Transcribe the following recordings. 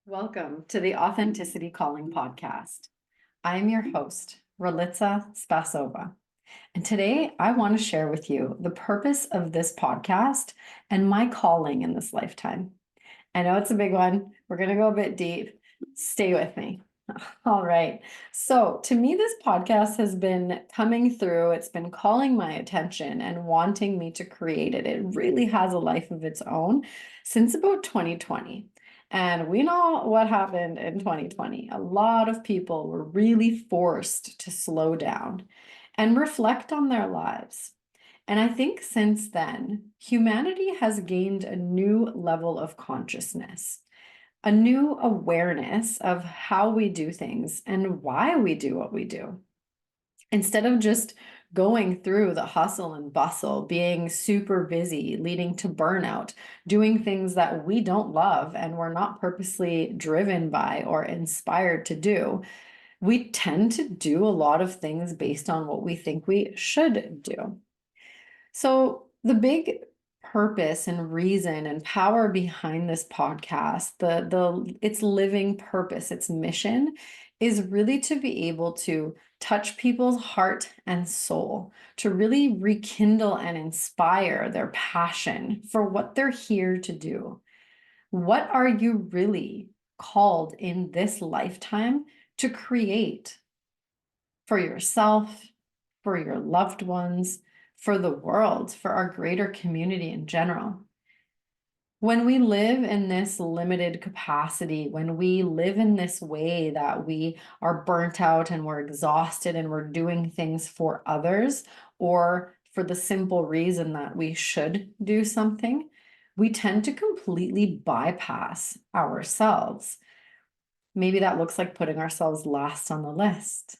Welcome to the Authenticity Calling podcast. I am your host, Ralitza Spassova. And today I want to share with you the purpose of this podcast and my calling in this lifetime. I know it's a big one. We're going to go a bit deep. Stay with me. All right. So, to me, this podcast has been coming through. It's been calling my attention and wanting me to create it. It really has a life of its own since about 2020. And we know what happened in 2020. A lot of people were really forced to slow down and reflect on their lives. And I think since then, humanity has gained a new level of consciousness, a new awareness of how we do things and why we do what we do. Instead of just going through the hustle and bustle, being super busy, leading to burnout, doing things that we don't love and we're not purposely driven by or inspired to do, we tend to do a lot of things based on what we think we should do. So, the big purpose and reason and power behind this podcast, the its living purpose, its mission is really to be able to touch people's heart and soul, to really rekindle and inspire their passion for what they're here to do. What are you really called in this lifetime to create for yourself, for your loved ones, for the world, for our greater community in general? When we live in this limited capacity, when we live in this way that we are burnt out and we're exhausted and we're doing things for others or for the simple reason that we should do something, we tend to completely bypass ourselves. Maybe that looks like putting ourselves last on the list.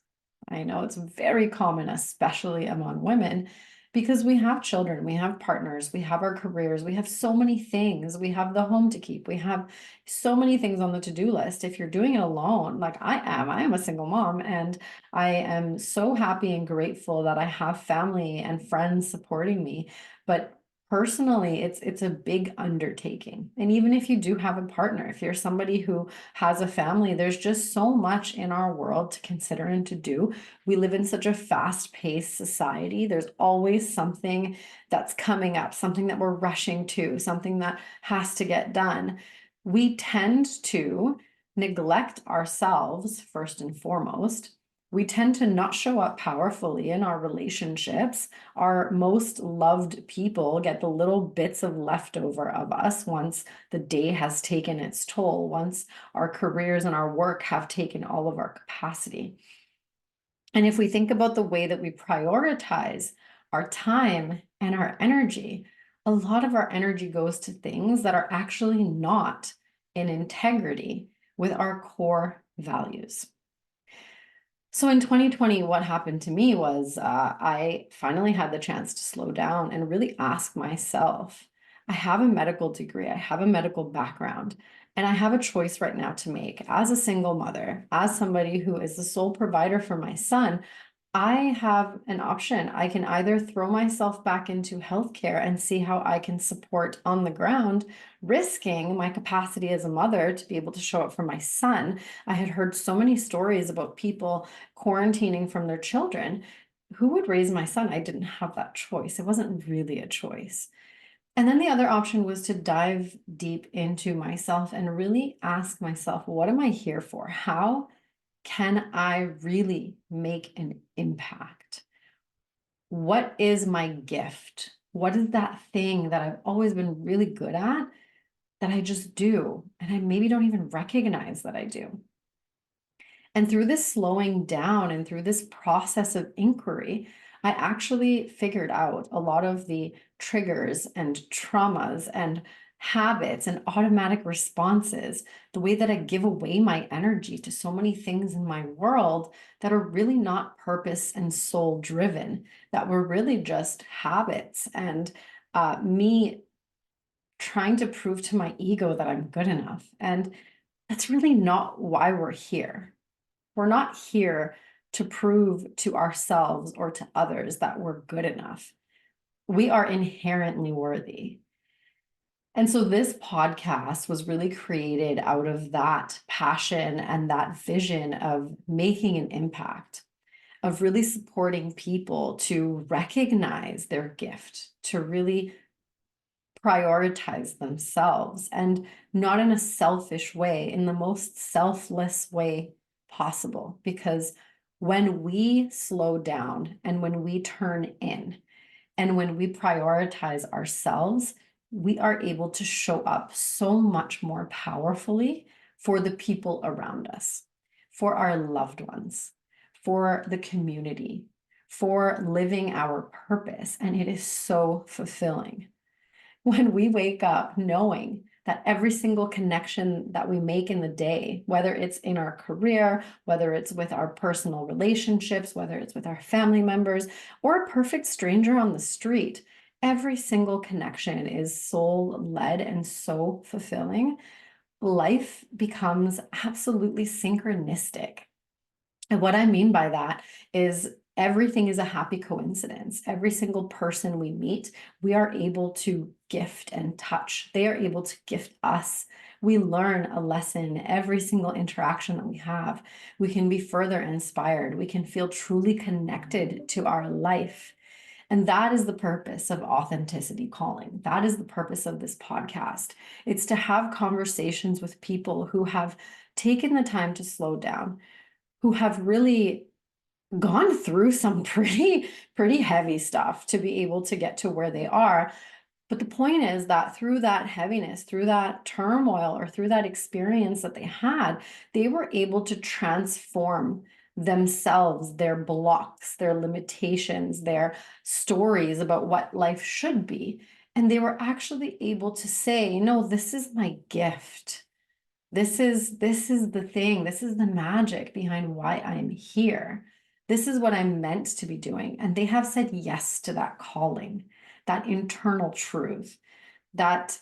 I know it's very common, especially among women, because we have children, we have partners, we have our careers, we have so many things. We have the home to keep, we have so many things on the to-do list. If you're doing it alone, like I am a single mom, and I am so happy and grateful that I have family and friends supporting me. But personally, it's a big undertaking. And even if you do have a partner, if you're somebody who has a family, there's just so much in our world to consider and to do. We live in such a fast-paced society. There's always something that's coming up, something that we're rushing to, something that has to get done. We tend to neglect ourselves first and foremost. We tend to not show up powerfully in our relationships. Our most loved people get the little bits of leftover of us once the day has taken its toll, once our careers and our work have taken all of our capacity. And if we think about the way that we prioritize our time and our energy, a lot of our energy goes to things that are actually not in integrity with our core values. So in 2020, what happened to me was I finally had the chance to slow down and really ask myself, I have a medical degree, I have a medical background, and I have a choice right now to make as a single mother, as somebody who is the sole provider for my son. I have an option. I can either throw myself back into healthcare and see how I can support on the ground, risking my capacity as a mother to be able to show up for my son. I had heard so many stories about people quarantining from their children. Who would raise my son? I didn't have that choice. It wasn't really a choice. And then the other option was to dive deep into myself and really ask myself, what am I here for? How can I really make an impact? What is my gift? What is that thing that I've always been really good at that I just do and I maybe don't even recognize that I do? And through this slowing down and through this process of inquiry, I actually figured out a lot of the triggers and traumas and habits and automatic responses, the way that I give away my energy to so many things in my world that are really not purpose and soul driven, that were really just habits and me trying to prove to my ego that I'm good enough. And that's really not why we're here. We're not here to prove to ourselves or to others that we're good enough. We are inherently worthy. And so this podcast was really created out of that passion and that vision of making an impact, of really supporting people to recognize their gift, to really prioritize themselves, and not in a selfish way, in the most selfless way possible. Because when we slow down and when we turn in and when we prioritize ourselves, we are able to show up so much more powerfully for the people around us, for our loved ones, for the community, for living our purpose. And it is so fulfilling when we wake up knowing that every single connection that we make in the day, whether it's in our career, whether it's with our personal relationships, whether it's with our family members, or a perfect stranger on the street, every single connection is soul-led and so fulfilling. Life becomes absolutely synchronistic. And what I mean by that is everything is a happy coincidence. Every single person we meet, we are able to gift and touch. They are able to gift us. We learn a lesson every single interaction that we have. We can be further inspired. We can feel truly connected to our life. And that is the purpose of Authenticity Calling. That is the purpose of this podcast. It's to have conversations with people who have taken the time to slow down, who have really gone through some pretty heavy stuff to be able to get to where they are. But the point is that through that heaviness, through that turmoil, or through that experience that they had, they were able to transform themselves, their blocks, their limitations, their stories about what life should be. And they were actually able to say, this is my gift. This is the thing. This is the magic behind why I'm here. This is what I'm meant to be doing. And they have said yes to that calling, that internal truth, that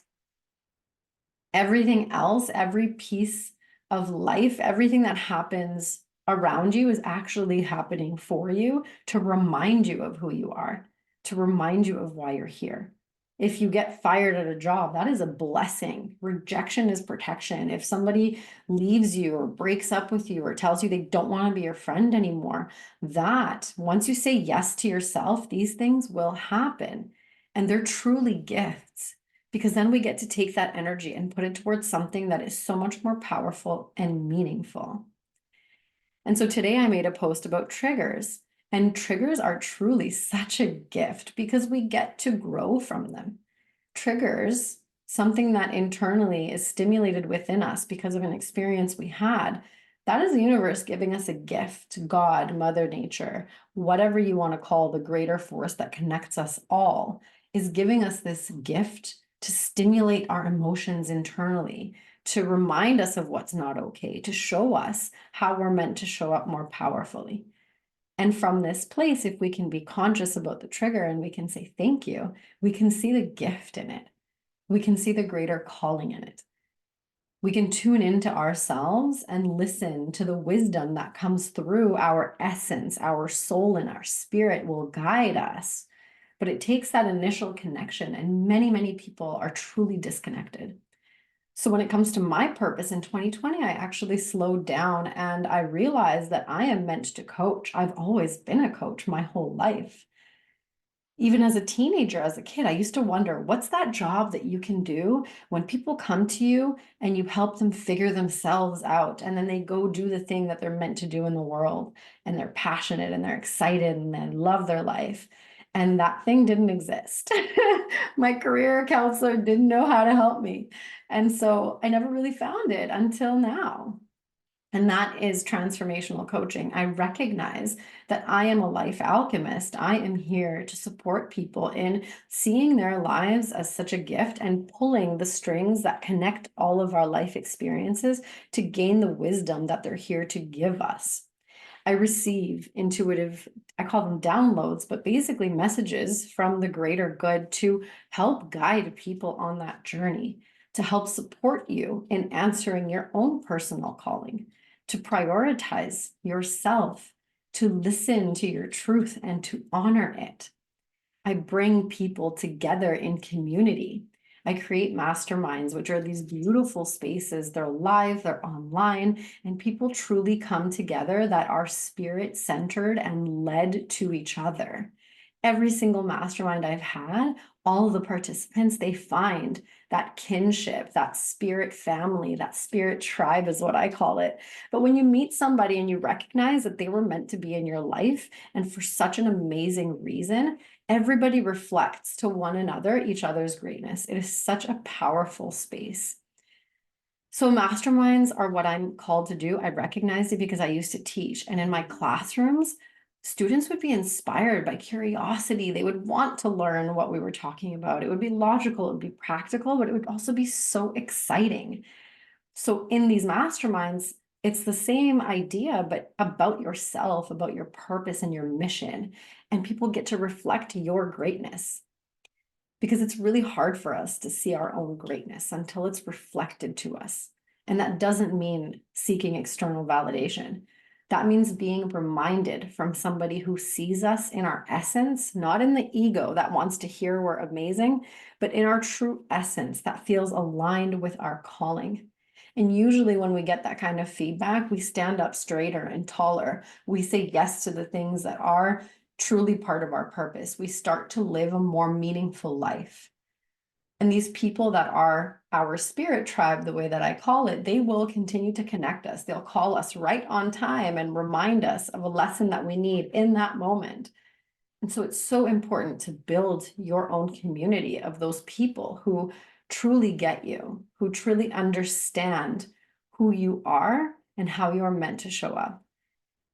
everything else, every piece of life, everything that happens around you is actually happening for you to remind you of who you are, to remind you of why you're here. If you get fired at a job, that is a blessing. Rejection is protection. If somebody leaves you or breaks up with you or tells you they don't want to be your friend anymore, that once you say yes to yourself, these things will happen. And they're truly gifts, because then we get to take that energy and put it towards something that is so much more powerful and meaningful. And so today I made a post about triggers. And triggers are truly such a gift because we get to grow from them. Triggers, something that internally is stimulated within us because of an experience we had, that is the universe giving us a gift. God, Mother Nature, whatever you want to call the greater force that connects us all, is giving us this gift to stimulate our emotions internally, to remind us of what's not okay, to show us how we're meant to show up more powerfully. And from this place, if we can be conscious about the trigger and we can say thank you, we can see the gift in it. We can see the greater calling in it. We can tune into ourselves and listen to the wisdom that comes through our essence. Our soul and our spirit will guide us. But it takes that initial connection, and many people are truly disconnected. So when it comes to my purpose in 2020, I actually slowed down and I realized that I am meant to coach. I've always been a coach my whole life. Even as a teenager, as a kid, I used to wonder, what's that job that you can do when people come to you and you help them figure themselves out, and then they go do the thing that they're meant to do in the world, and they're passionate and they're excited and they love their life. And that thing didn't exist. My career counselor didn't know how to help me. And so I never really found it until now. And that is transformational coaching. I recognize that I am a life alchemist. I am here to support people in seeing their lives as such a gift and pulling the strings that connect all of our life experiences to gain the wisdom that they're here to give us. I receive intuitive, I call them downloads, but basically messages from the greater good to help guide people on that journey, to help support you in answering your own personal calling, to prioritize yourself, to listen to your truth and to honor it. I bring people together in community. I create masterminds, which are these beautiful spaces. They're live, they're online, and people truly come together that are spirit-centered and led to each other. Every single mastermind I've had, all of the participants, they find that kinship, that spirit family, that spirit tribe is what I call it. But when you meet somebody and you recognize that they were meant to be in your life and for such an amazing reason, everybody reflects to one another, each other's greatness. It is such a powerful space. So masterminds are what I'm called to do. I recognized it because I used to teach, and in my classrooms, students would be inspired by curiosity. They would want to learn what we were talking about. It would be logical, it would be practical, but it would also be so exciting. So in these masterminds, it's the same idea, but about yourself, about your purpose and your mission. And people get to reflect your greatness, because it's really hard for us to see our own greatness until it's reflected to us. And that doesn't mean seeking external validation. That means being reminded from somebody who sees us in our essence, not in the ego that wants to hear we're amazing, but in our true essence that feels aligned with our calling. And usually when we get that kind of feedback, we stand up straighter and taller. We say yes to the things that are truly part of our purpose. We start to live a more meaningful life. And these people that are our spirit tribe, the way that I call it, they will continue to connect us. They'll call us right on time and remind us of a lesson that we need in that moment. And so it's so important to build your own community of those people who truly get you, who truly understand who you are and how you are meant to show up.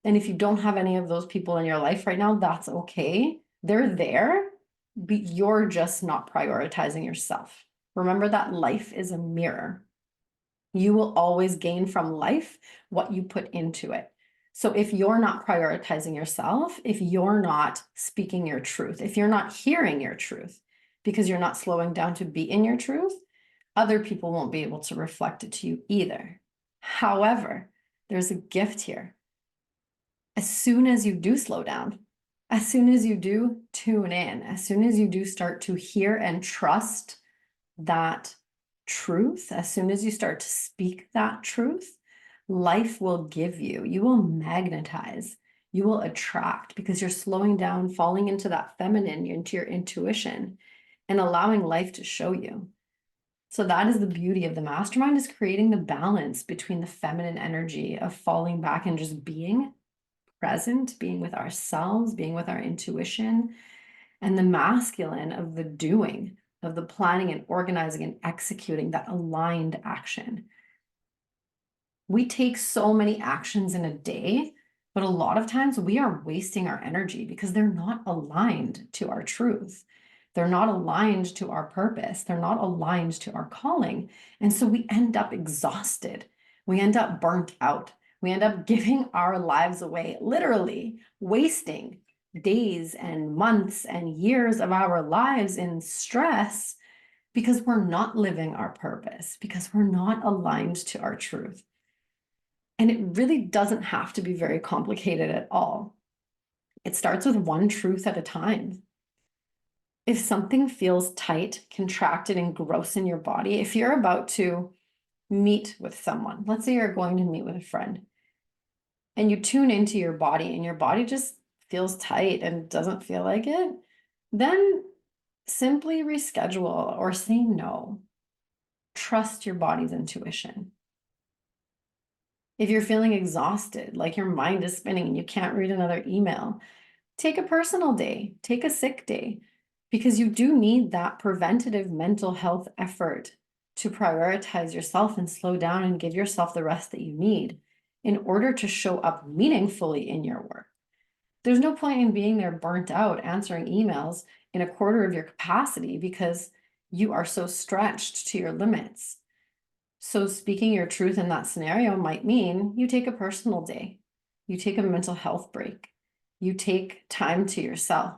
And if you don't have any of those people in your life right now, that's okay. They're there, but you're just not prioritizing yourself. Remember that life is a mirror. You will always gain from life what you put into it. So if you're not prioritizing yourself, if you're not speaking your truth, if you're not hearing your truth, because you're not slowing down to be in your truth, other people won't be able to reflect it to you either. However, there's a gift here. As soon as you do slow down, as soon as you do tune in, as soon as you do start to hear and trust that truth, as soon as you start to speak that truth, life will give you, you will magnetize, you will attract, because you're slowing down, falling into that feminine, into your intuition, and allowing life to show you. So that is the beauty of the mastermind, is creating the balance between the feminine energy of falling back and just being present, being with ourselves, being with our intuition, and the masculine of the doing, of the planning and organizing and executing, that aligned action. We take so many actions in a day, but a lot of times we are wasting our energy because they're not aligned to our truth. They're not aligned to our purpose. They're not aligned to our calling. And so we end up exhausted. We end up burnt out. We end up giving our lives away, literally wasting days and months and years of our lives in stress because we're not living our purpose, because we're not aligned to our truth. And it really doesn't have to be very complicated at all. It starts with one truth at a time. If something feels tight, contracted, and gross in your body, if you're about to meet with someone, let's say you're going to meet with a friend, and you tune into your body and your body just feels tight and doesn't feel like it, then simply reschedule or say no. Trust your body's intuition. If you're feeling exhausted, like your mind is spinning and you can't read another email, take a personal day, take a sick day, because you do need that preventative mental health effort to prioritize yourself and slow down and give yourself the rest that you need in order to show up meaningfully in your work. There's no point in being there burnt out, answering emails in a quarter of your capacity because you are so stretched to your limits. So speaking your truth in that scenario might mean you take a personal day, you take a mental health break, you take time to yourself.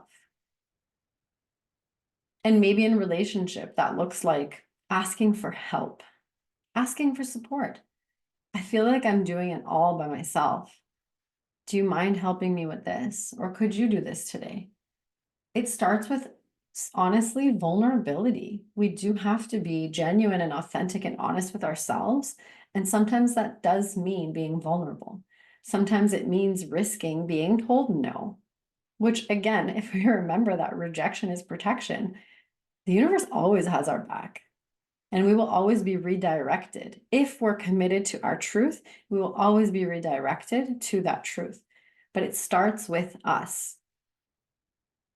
And maybe in relationship, that looks like asking for help, asking for support. I feel like I'm doing it all by myself. Do you mind helping me with this? Or could you do this today? It starts with honestly, vulnerability. We do have to be genuine and authentic and honest with ourselves. And sometimes that does mean being vulnerable. Sometimes it means risking being told no, which again, if we remember that rejection is protection, the universe always has our back. And we will always be redirected. If we're committed to our truth, we will always be redirected to that truth. But it starts with us.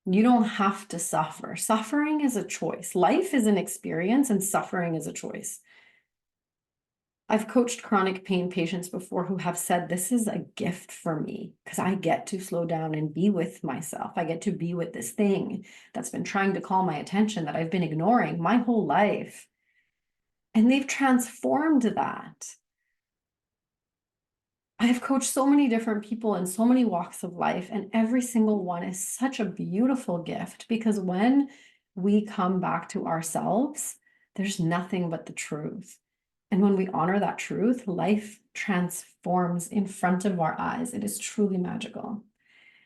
You don't have to suffer. Suffering is a choice. Life is an experience, and suffering is a choice. I've coached chronic pain patients before who have said, this is a gift for me because I get to slow down and be with myself. I get to be with this thing that's been trying to call my attention that I've been ignoring my whole life. And they've transformed that. I've coached so many different people in so many walks of life, and every single one is such a beautiful gift because when we come back to ourselves, there's nothing but the truth. And when we honor that truth, life transforms in front of our eyes. It is truly magical.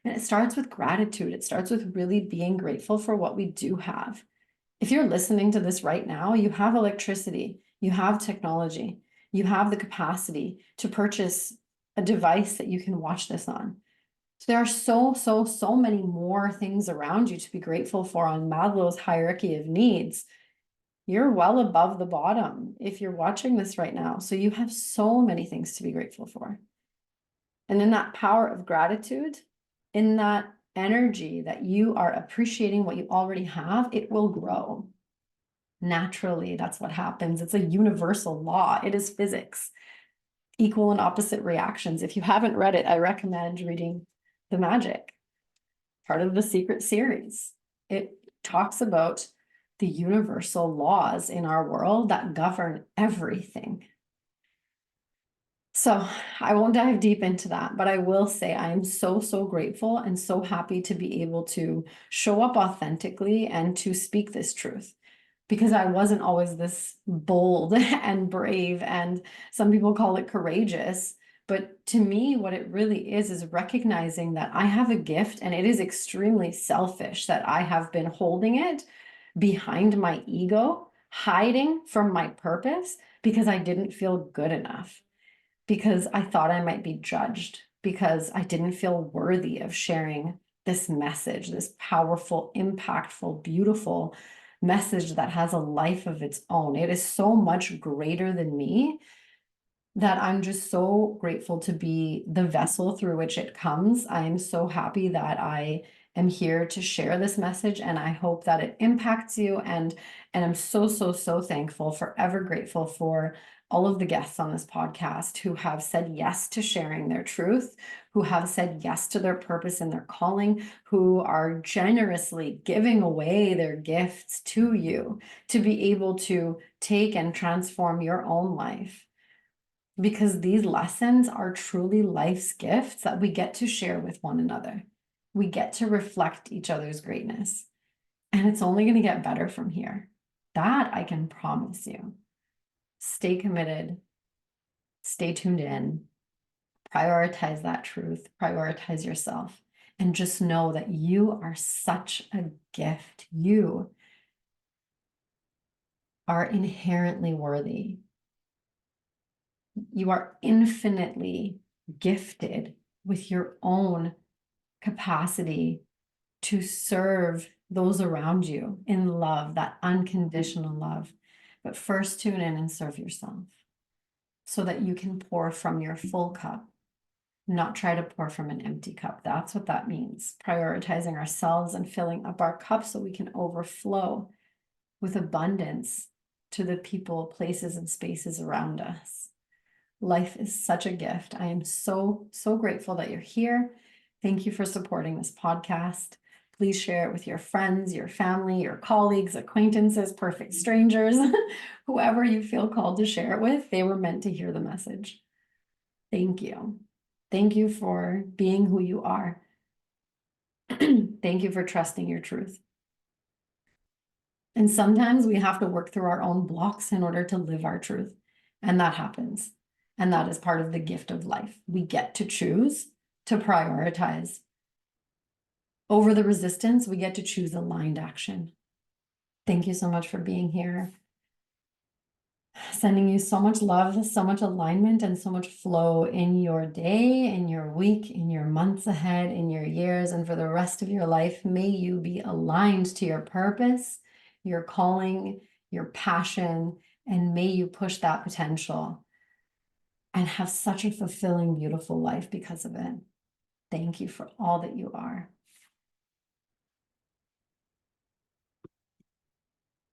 And it starts with gratitude. It starts with really being grateful for what we do have. If you're listening to this right now, you have electricity, you have technology, you have the capacity to purchase a device that you can watch this on. So there are so many more things around you to be grateful for on Maslow's hierarchy of needs. You're well above the bottom if you're watching this right now. So you have so many things to be grateful for. And in that power of gratitude, in that energy that you are appreciating what you already have, it will grow. Naturally, that's what happens. It's a universal law. It is physics. Equal and opposite reactions. If you haven't read it, I recommend reading The Magic, part of the Secret series. It talks about the universal laws in our world that govern everything. So I won't dive deep into that, but I will say I am so grateful and so happy to be able to show up authentically and to speak this truth, because I wasn't always this bold and brave, and some people call it courageous. But to me, what it really is recognizing that I have a gift, and it is extremely selfish that I have been holding it behind my ego, hiding from my purpose because I didn't feel good enough, because I thought I might be judged, because I didn't feel worthy of sharing this message, this powerful, impactful, beautiful message that has a life of its own. It is so much greater than me that I'm just so grateful to be the vessel through which it comes. I am so happy that I am here to share this message, and I hope that it impacts you. And I'm so thankful, forever grateful for all of the guests on this podcast who have said yes to sharing their truth, who have said yes to their purpose and their calling, who are generously giving away their gifts to you to be able to take and transform your own life. Because these lessons are truly life's gifts that we get to share with one another. We get to reflect each other's greatness. And it's only going to get better from here. That I can promise you. Stay committed. Stay tuned in. Prioritize that truth. Prioritize yourself. And just know that you are such a gift. You are inherently worthy. You are infinitely gifted with your own capacity to serve those around you in love, that unconditional love. But first, tune in and serve yourself so that you can pour from your full cup, not try to pour from an empty cup. That's what that means. Prioritizing ourselves and filling up our cup so we can overflow with abundance to the people, places, and spaces around us. Life is such a gift. I am so grateful that you're here. Thank you for supporting this podcast. Please share it with your friends, your family, your colleagues, acquaintances, perfect strangers, whoever you feel called to share it with. They were meant to hear the message. Thank you. Thank you for being who you are. Thank you for trusting your truth. And sometimes we have to work through our own blocks in order to live our truth. And that happens. And that is part of the gift of life. We get to choose to prioritize. Over the resistance, we get to choose aligned action. Thank you so much for being here. Sending you so much love, so much alignment, and so much flow in your day, in your week, in your months ahead, in your years, and for the rest of your life. May you be aligned to your purpose, your calling, your passion, and may you push that potential and have such a fulfilling, beautiful life because of it. Thank you for all that you are.